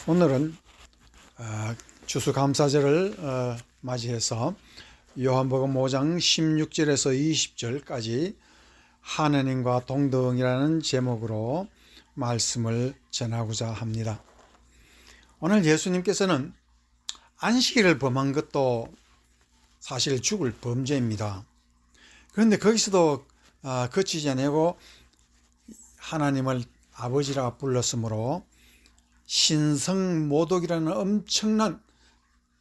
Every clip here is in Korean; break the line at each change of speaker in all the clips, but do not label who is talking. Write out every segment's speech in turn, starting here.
오늘은 추수감사절을 맞이해서 요한복음 5장 16절에서 20절까지 하느님과 동등이라는 제목으로 말씀을 전하고자 합니다. 오늘 예수님께서는 안식일을 범한 것도 사실 죽을 범죄입니다. 그런데 거기서도 그치지 않고 하나님을 아버지라 불렀으므로 신성모독이라는 엄청난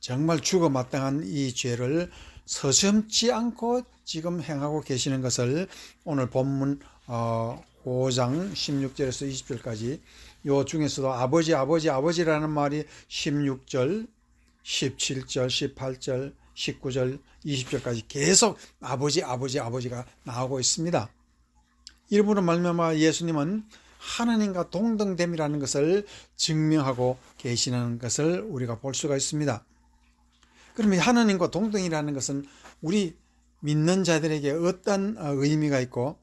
정말 죽어 마땅한 이 죄를 서슴지 않고 지금 행하고 계시는 것을 오늘 본문 5장 16절에서 20절까지 요 중에서도 아버지라는 말이 16절, 17절, 18절, 19절, 20절까지 계속 아버지가 나오고 있습니다. 이름으로 말미암아 예수님은 하나님과 동등됨이라는 것을 증명하고 계시는 것을 우리가 볼 수가 있습니다. 그러면 하나님과 동등이라는 것은 우리 믿는 자들에게 어떤 의미가 있고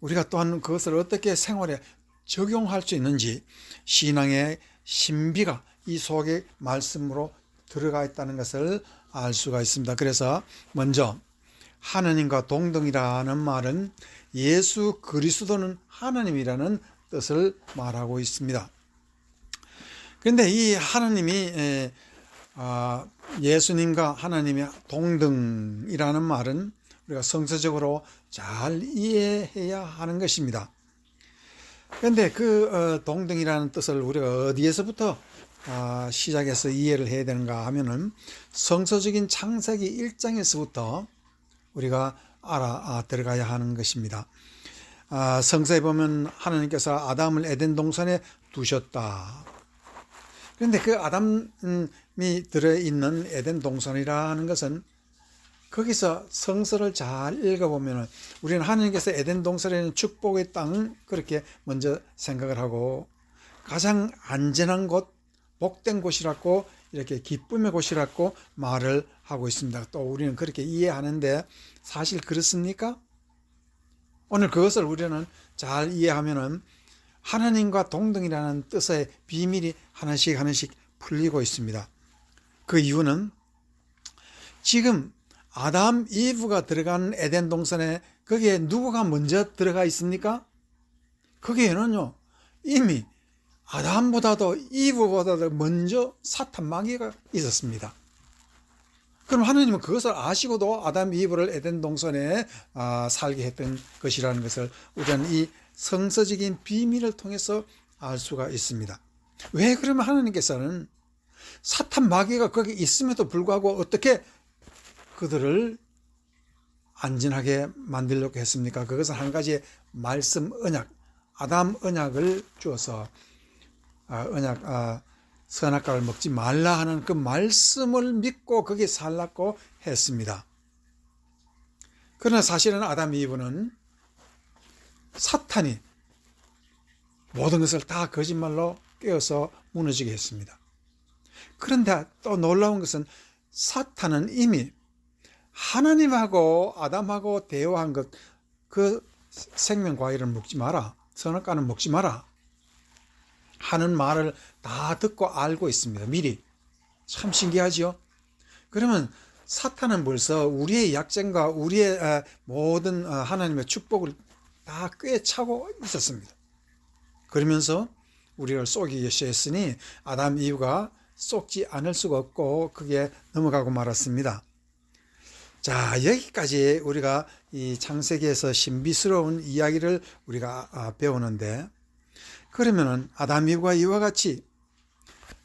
우리가 또한 그것을 어떻게 생활에 적용할 수 있는지 신앙의 신비가 이 속에 말씀으로 들어가 있다는 것을 알 수가 있습니다. 그래서 먼저 하나님과 동등이라는 말은 예수 그리스도는 하나님이라는 뜻을 말하고 있습니다. 그런데 이 하나님이 예수님과 하나님의 동등이라는 말은 우리가 성서적으로 잘 이해해야 하는 것입니다. 그런데 그 동등이라는 뜻을 우리가 어디에서부터 시작해서 이해를 해야 되는가 하면은 성서적인 창세기 1장에서부터 우리가 들어가야 하는 것입니다. 성서에 보면 하나님께서 아담을 에덴 동산에 두셨다. 그런데 그 아담이 들어있는 에덴 동산이라는 것은 거기서 성서를 잘 읽어보면 우리는 하나님께서 에덴 동산에는 축복의 땅 그렇게 먼저 생각을 하고 가장 안전한 곳, 복된 곳이라고 이렇게 기쁨의 곳이라고 말을 하고 있습니다. 또 우리는 그렇게 이해하는데 사실 그렇습니까? 오늘 그것을 우리는 잘 이해하면은 하나님과 동등이라는 뜻의 비밀이 하나씩 풀리고 있습니다. 그 이유는 지금 아담, 이브가 들어간 에덴 동산에 거기에 누구가 먼저 들어가 있습니까? 거기에는요 이미 아담보다도 이브보다도 먼저 사탄 마귀가 있었습니다. 그럼 하나님은 그것을 아시고도 아담 이브를 에덴 동산에 살게 했던 것이라는 것을 우리는 이 성서적인 비밀을 통해서 알 수가 있습니다. 왜 그러면 하나님께서는 사탄 마귀가 거기 있음에도 불구하고 어떻게 그들을 안전하게 만들려고 했습니까? 그것은 한 가지의 말씀 언약, 아담 언약을 주어서 선악과를 먹지 말라 하는 그 말씀을 믿고 거기에 살라고 했습니다. 그러나 사실은 아담 이브는 사탄이 모든 것을 다 거짓말로 깨어서 무너지게 했습니다. 그런데 또 놀라운 것은 사탄은 이미 하나님하고 아담하고 대화한 것, 그 생명과일을 먹지 마라, 선악과는 먹지 마라 하는 말을 다 듣고 알고 있습니다. 미리. 참 신기하죠? 그러면 사탄은 벌써 우리의 약점과 우리의 모든 하나님의 축복을 다 꿰차고 있었습니다. 그러면서 우리를 속이기 시작했으니 아담 이브가 속지 않을 수가 없고 그게 넘어가고 말았습니다. 자, 여기까지 우리가 이 창세기에서 신비스러운 이야기를 우리가 배우는데 그러면은 아담 이브가 이와 같이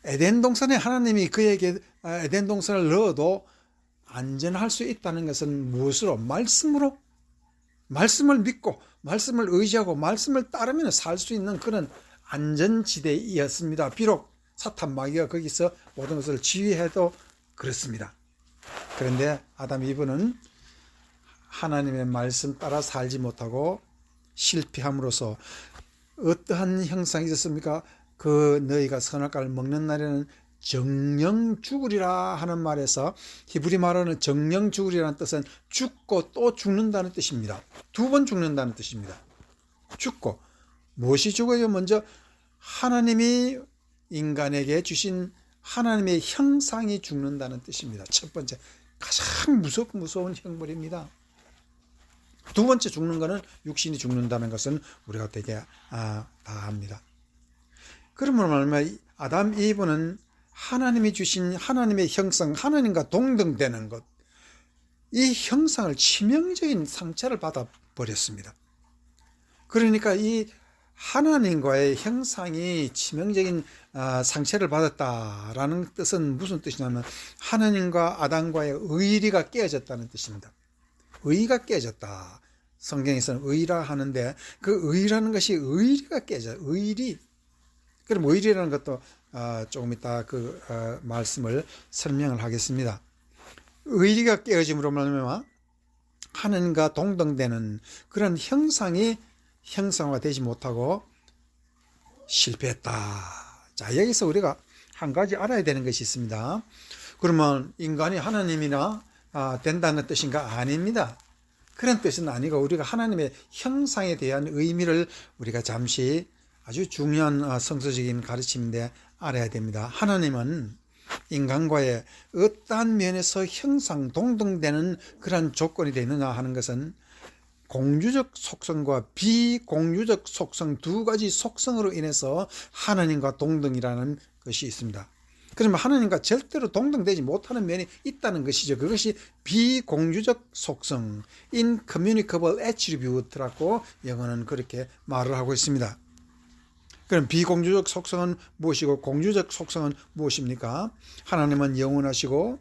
에덴 동산에 하나님이 그에게 에덴 동산을 넣어도 안전할 수 있다는 것은 무엇으로? 말씀으로? 말씀을 믿고 말씀을 의지하고 말씀을 따르면 살 수 있는 그런 안전지대이었습니다. 비록 사탄 마귀가 거기서 모든 것을 지휘해도 그렇습니다. 그런데 아담 이브는 하나님의 말씀 따라 살지 못하고 실패함으로써 어떠한 형상이 있었습니까? 그 너희가 선악과를 먹는 날에는 정령 죽으리라 하는 말에서 히브리 말로는 정령 죽으리라는 뜻은 죽고 또 죽는다는 뜻입니다. 두 번 죽는다는 뜻입니다. 죽고 무엇이 죽어요? 먼저 하나님이 인간에게 주신 하나님의 형상이 죽는다는 뜻입니다. 첫 번째, 가장 무서운 형벌입니다. 두 번째 죽는 것은 육신이 죽는다는 것은 우리가 되게 다 압니다. 그러므로 말하면 아담 이브는 하나님이 주신 하나님의 형상, 하나님과 동등되는 것, 이 형상을 치명적인 상처를 받아버렸습니다. 그러니까 이 하나님과의 형상이 치명적인 상처를 받았다라는 뜻은 무슨 뜻이냐면 하나님과 아담과의 의리가 깨어졌다는 뜻입니다. 의가 깨졌다. 성경에서는 의라 하는데 그 의라는 것이 의리가 깨져. 의리. 그럼 의리라는 것도 조금 이따 그 말씀을 설명을 하겠습니다. 의리가 깨어짐으로 말미암아 하나님과 동등되는 그런 형상이 형상화되지 못하고 실패했다. 자, 여기서 우리가 한 가지 알아야 되는 것이 있습니다. 그러면 인간이 하나님이나 된다는 뜻인가? 아닙니다. 그런 뜻은 아니고 우리가 하나님의 형상에 대한 의미를 우리가 잠시 아주 중요한 성서적인 가르침인데 알아야 됩니다. 하나님은 인간과의 어떠한 면에서 형상 동등되는 그런 조건이 되느냐 하는 것은 공유적 속성과 비공유적 속성 두 가지 속성으로 인해서 하나님과 동등이라는 것이 있습니다. 그러면 하나님과 절대로 동등되지 못하는 면이 있다는 것이죠. 그것이 비공유적 속성, incommunicable attribute라고 영어는 그렇게 말을 하고 있습니다. 그럼 비공유적 속성은 무엇이고 공유적 속성은 무엇입니까? 하나님은 영원하시고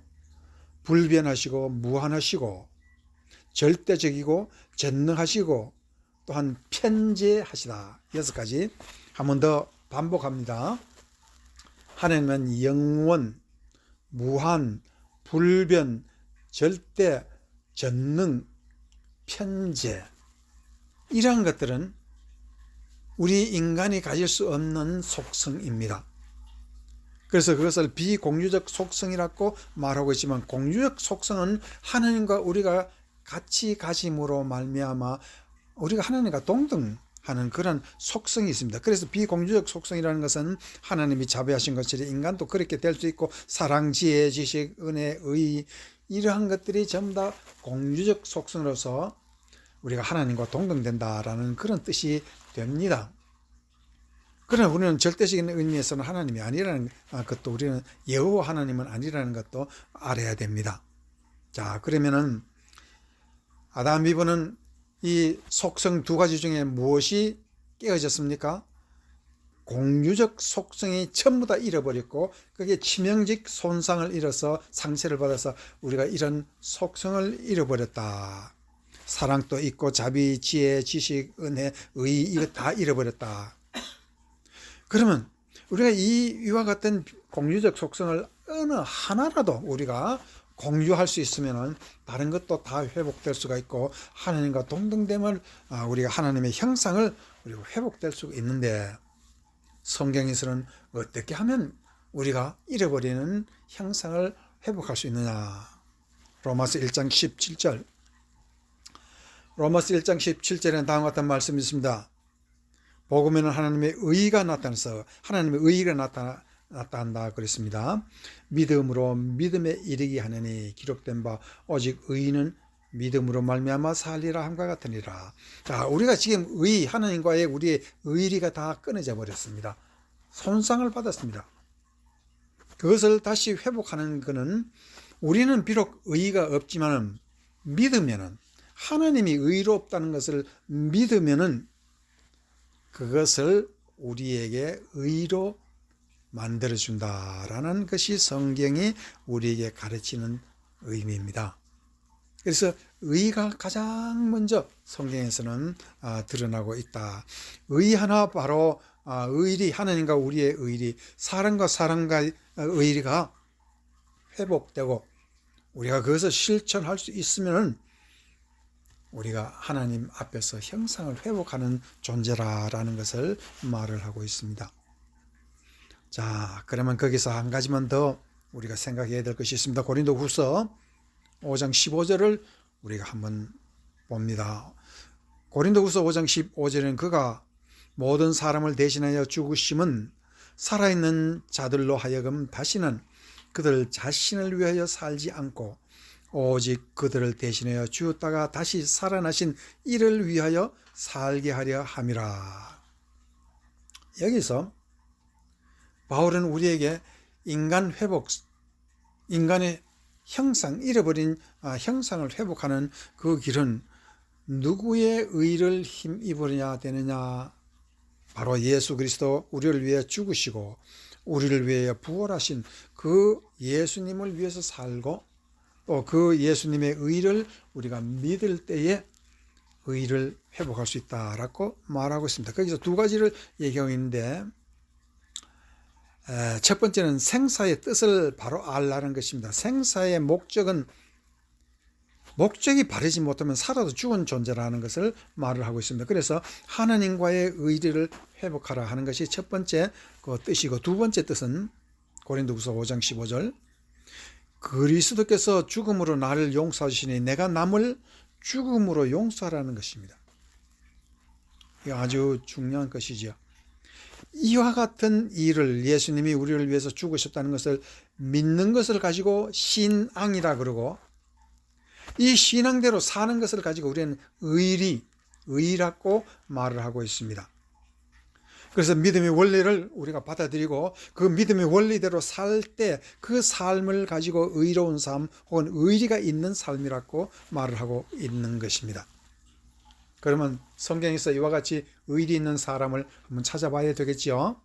불변하시고 무한하시고 절대적이고 전능하시고 또한 편재하시다. 6가지. 한 번 더 반복합니다. 하나님은 영원, 무한, 불변, 절대, 전능, 편재. 이러한 것들은 우리 인간이 가질 수 없는 속성입니다. 그래서 그것을 비공유적 속성이라고 말하고 있지만 공유적 속성은 하나님과 우리가 같이 가짐으로 말미암아 우리가 하나님과 동등하는 그런 속성이 있습니다. 그래서 비공유적 속성이라는 것은 하나님이 자비하신 것처럼 인간도 그렇게 될 수 있고 사랑, 지혜, 지식, 은혜, 의 이러한 것들이 전부 다 공유적 속성으로서 우리가 하나님과 동등된다라는 그런 뜻이 됩니다. 그러나 우리는 절대적인 의미에서는 하나님이 아니라는 것도 우리는 여호와 하나님은 아니라는 것도 알아야 됩니다. 자, 그러면은 아담 이브는 이 속성 두 가지 중에 무엇이 깨어졌습니까? 공유적 속성이 전부 다 잃어버렸고 그게 치명적 손상을 입어서 상처를 받아서 우리가 이런 속성을 잃어버렸다. 사랑도 있고 자비, 지혜, 지식, 은혜, 의 이거 다 잃어버렸다. 그러면 우리가 이와 같은 공유적 속성을 어느 하나라도 우리가 공유할 수 있으면 다른 것도 다 회복될 수가 있고 하나님과 동등됨을 우리가 하나님의 형상을 우리가 회복될 수가 있는데 성경에서는 어떻게 하면 우리가 잃어버리는 형상을 회복할 수 있느냐. 로마서 1장 17절. 로마서 1장 17절에는 다음과 같은 말씀이 있습니다. 복음에는 하나님의 의가 나타나서 하나님의 의가 나타난다 그랬습니다. 믿음으로 믿음에 이르게 하느니 기록된 바 오직 의인은 믿음으로 말미암아 살리라 함과 같으니라. 자, 우리가 지금 하나님과의 우리의 의리가 다 끊어져 버렸습니다. 손상을 받았습니다. 그것을 다시 회복하는 것은 우리는 비록 의가 없지만 믿으면은 하나님이 의롭다는 것을 믿으면은 그것을 우리에게 의로 만들어준다라는 것이 성경이 우리에게 가르치는 의미입니다. 그래서 의가 가장 먼저 성경에서는 드러나고 있다. 의 하나 바로 의리, 하나님과 우리의 의리, 사람과 사람과의 의리가 회복되고 우리가 그것을 실천할 수 있으면 우리가 하나님 앞에서 형상을 회복하는 존재라는 것을 말을 하고 있습니다. 자, 그러면 거기서 한 가지만 더 우리가 생각해야 될 것이 있습니다. 고린도후서 5장 15절을 우리가 한번 봅니다. 고린도후서 5장 15절에는 그가 모든 사람을 대신하여 죽으심은 살아있는 자들로 하여금 다시는 그들 자신을 위하여 살지 않고 오직 그들을 대신하여 죽었다가 다시 살아나신 이를 위하여 살게 하려 함이라. 여기서 바울은 우리에게 인간 회복, 인간의 형상, 잃어버린 형상을 회복하는 그 길은 누구의 의를 힘입으려냐 되느냐? 바로 예수 그리스도 우리를 위해 죽으시고 우리를 위해 부활하신 그 예수님을 위해서 살고 또 그 예수님의 의를 우리가 믿을 때에 의를 회복할 수 있다라고 말하고 있습니다. 거기서 두 가지를 얘기하고 있는데, 첫 번째는 생사의 뜻을 바로 알라는 것입니다. 생사의 목적이 바르지 못하면 살아도 죽은 존재라는 것을 말을 하고 있습니다. 그래서 하나님과의 의리를 회복하라 하는 것이 첫 번째 그 뜻이고, 두 번째 뜻은 고린도후서 5장 15절, 그리스도께서 죽음으로 나를 용서하시니 내가 남을 죽음으로 용서하라는 것입니다. 이거 아주 중요한 것이죠. 이와 같은 일을 예수님이 우리를 위해서 죽으셨다는 것을 믿는 것을 가지고 신앙이라 그러고, 이 신앙대로 사는 것을 가지고 우리는 의라고 말을 하고 있습니다. 그래서 믿음의 원리를 우리가 받아들이고 그 믿음의 원리대로 살 때 그 삶을 가지고 의로운 삶 혹은 의리가 있는 삶이라고 말을 하고 있는 것입니다. 그러면 성경에서 이와 같이 의리 있는 사람을 한번 찾아봐야 되겠죠.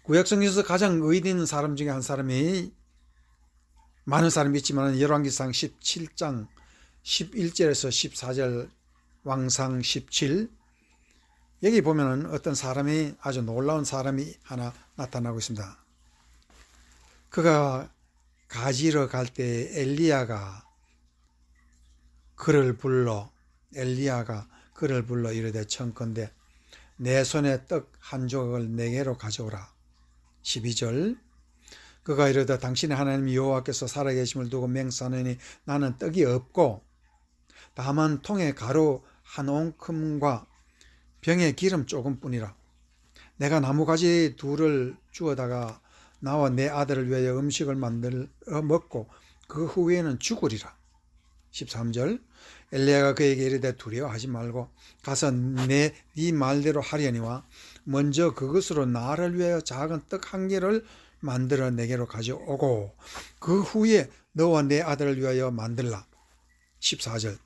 구약성경에서 가장 의리 있는 사람 중에 한 사람이, 많은 사람이 있지만 열왕기상 17장 11절에서 14절, 왕상 17, 여기 보면은 어떤 사람이, 아주 놀라운 사람이 하나 나타나고 있습니다. 그가 가지러 갈 때 엘리야가 그를 불러 이르되 청컨대 내 손에 떡 한 조각을 내게로 가져오라. 12절, 그가 이르되 당신의 하나님 여호와께서 살아계심을 두고 맹세하노니 나는 떡이 없고 다만 통에 가루 한 옹큼과 병에 기름 조금뿐이라. 내가 나무가지 둘을 주워다가 나와 내 아들을 위하여 음식을 만들어 먹고 그 후에는 죽으리라. 13절, 엘리야가 그에게 이르되 두려워하지 말고 가서 네 말대로 하려니와 먼저 그것으로 나를 위하여 작은 떡 한 개를 만들어 내게로 가져오고 그 후에 너와 내 아들을 위하여 만들라. 14절,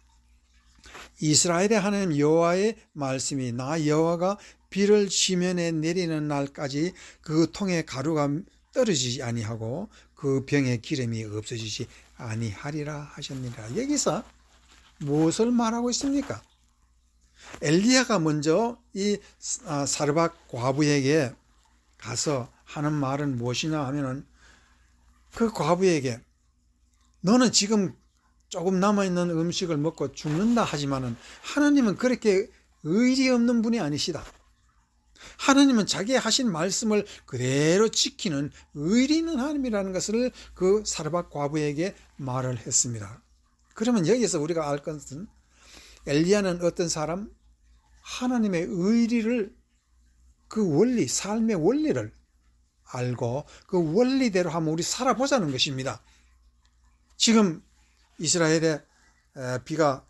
이스라엘의 하나님 여호와의 말씀이 나 여호와가 비를 지면에 내리는 날까지 그 통에 가루가 떨어지지 아니하고 그 병에 기름이 없어지지 아니하리라 하셨느니라. 여기서 무엇을 말하고 있습니까? 엘리야가 먼저 이 사르밧 과부에게 가서 하는 말은 무엇이냐 하면은, 그 과부에게 너는 지금 조금 남아있는 음식을 먹고 죽는다 하지만은 하나님은 그렇게 의리 없는 분이 아니시다. 하나님은 자기 하신 말씀을 그대로 지키는 의리 있는 하나님이라는 것을 그 사르밧 과부에게 말을 했습니다. 그러면 여기서 우리가 알 것은, 엘리야는 어떤 사람? 하나님의 의리를, 그 원리, 삶의 원리를 알고 그 원리대로 한번 우리 살아보자는 것입니다. 지금 이스라엘에 비가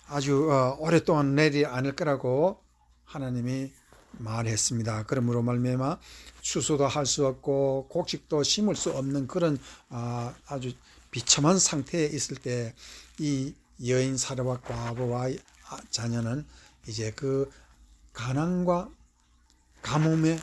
아주 오랫동안 내리지 않을 거라고 하나님이 말했습니다. 그러므로 말미암아 추수도 할 수 없고 곡식도 심을 수 없는 그런 아주 비참한 상태에 있을 때 이 여인 사르밧 과부와 자녀는 이제 그 가난과 가뭄의